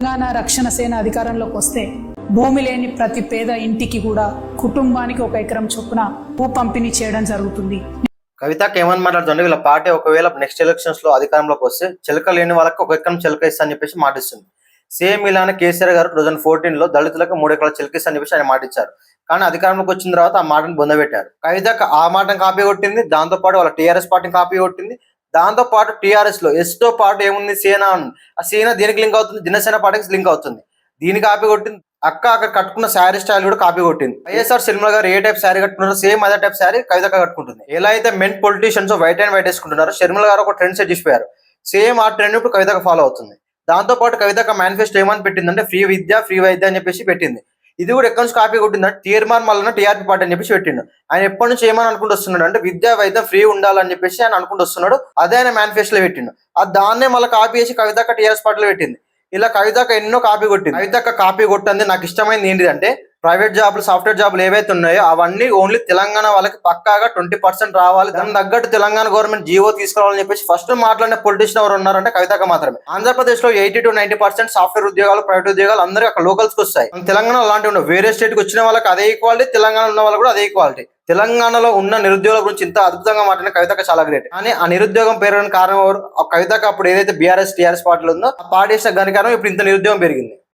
తెలంగాణ రక్షణ సేన అధికారంలోకి వస్తే భూమి లేని ప్రతి పేద ఇంటికి కూడా కుటుంబానికి 1 ఎకరం చొప్పున భూ పంపిణీ చేయడం జరుగుతుంది. కవితకి ఏమని మాట్లాడుతుంది, వీళ్ళ పార్టీ ఒకవేళ నెక్స్ట్ ఎలక్షన్స్ లో అధికారంలోకి వస్తే చిలక లేని వాళ్ళకి 1 ఎకరం చిలక ఇస్తా అని చెప్పేసి మాటిస్తుంది. సేమ్ ఇలానే కేసీఆర్ గారు 2014 లో దళితులకు 3 ఎకరాల చిలక ఇస్తా అని చెప్పేసి ఆయన మాటిచ్చారు. కానీ అధికారంలోకి వచ్చిన తర్వాత ఆ మాటను బొందబెట్టారు. కవిత ఆ మాటను కాపీ కొట్టింది, దాంతో పాటు వాళ్ళ టీఆర్ఎస్ పార్టీని కాపీ కొట్టింది. దాంతో పాటు టీఆర్ఎస్ లో ఎస్ తో పాటు ఏముంది సేన, ఆ సేన దేనికి లింక్ అవుతుంది, జనసేన పార్టీకి లింక్ అవుతుంది. దీన్ని కాపీ కొట్టింది. అక్కడ కట్టుకున్న శారీ స్టైల్ కూడా కాపీ కొట్టింది. వైఎస్ఆర్ సినిమా గారు ఏ టైప్ శారీ కట్టుకున్నారో సేమ్ అదే టైప్ శారీ కవిత కట్టుకుంటుంది. ఎలా అయితే men politicians white and white వేసుకుంటున్నారో షర్మిల గారు ఒక ట్రెండ్ సెట్ చేసిపోయారు. సేమ్ ఆ ట్రెండ్ ఇప్పుడు కవితకు ఫాలో అవుతుంది. దాంతో పాటు కవితకు మేనిఫెస్టో ఏమని పెట్టిందంటే ఫ్రీ విద్య ఫ్రీ వైద్య అని చెప్పేసి పెట్టింది. ఇది కూడా ఎక్కడి నుంచి కాపీ కొట్టిందంటే తీర్మాన్ మళ్ళీ టీఆర్పీ పార్టీ అని చెప్పేసి పెట్టిండు. ఆయన ఎప్పటి నుంచి ఏమని అనుకుంటూ వస్తున్నాడు అంటే విద్యా వైద్యం ఫ్రీ ఉండాలని చెప్పేసి ఆయన అనుకుంటూ వస్తున్నాడు. అదే ఆయన మేనిఫెస్టోలో పెట్టిండు. అది దాన్నే మళ్ళీ కాపీ చేసి కవితక్క టీఆర్ఎస్ పార్టీలో పెట్టింది. ఇలా కవితక్క ఎన్నో కాపీ కొట్టింది. కవితక్క కాపీ కొట్టింది. నాకు ఇష్టమైంది ఏంటిదంటే ప్రైవేట్ జాబ్లు, సాఫ్ట్వేర్ జాబ్లు ఏవైతే ఉన్నాయో అవన్నీ ఓన్లీ తెలంగాణ వాళ్ళకి పక్కాగా 20% రావాలి, దాని తగ్గట్టు తెలంగాణ గవర్నమెంట్ జీవో తీసుకురావాలని చెప్పేసి ఫస్ట్ మాట్లాడిన పొలిటీషియన్ ఎవరు ఉన్నారంటే కవితక్క మాత్రమే. ఆంధ్రప్రదేశ్ లో 80 to 90% సాఫ్ట్వేర్ ఉద్యోగాలు, ప్రైవేట్ ఉద్యోగాలు అందరూ అక్కడ లోకల్స్ కి వస్తాయి. తెలంగాణ అలాంటివి ఉండవు. వేరే స్టేట్ కి వచ్చిన వాళ్ళకి అదే ఈక్వాలిటీ, తెలంగాణ ఉన్న వాళ్ళు కూడా అదే ఈక్వాలిటీ. తెలంగాణలో ఉన్న నిరుద్యోగుల గురించి ఇంత అద్భుతంగా మాట్లాడిన కవితక్క చాలా గ్రేట్. కానీ ఆ నిరుద్యోగం పెరగడానికి కారణం ఎవరు? ఆ కవితక్క అప్పుడు ఏదైతే బీఆర్ఎస్ టీఆర్ఎస్ పార్టీలు ఉందో ఆ పార్టీ గని కారణం ఇప్పుడు ఇంత నిరుద్యోగం పెరిగింది.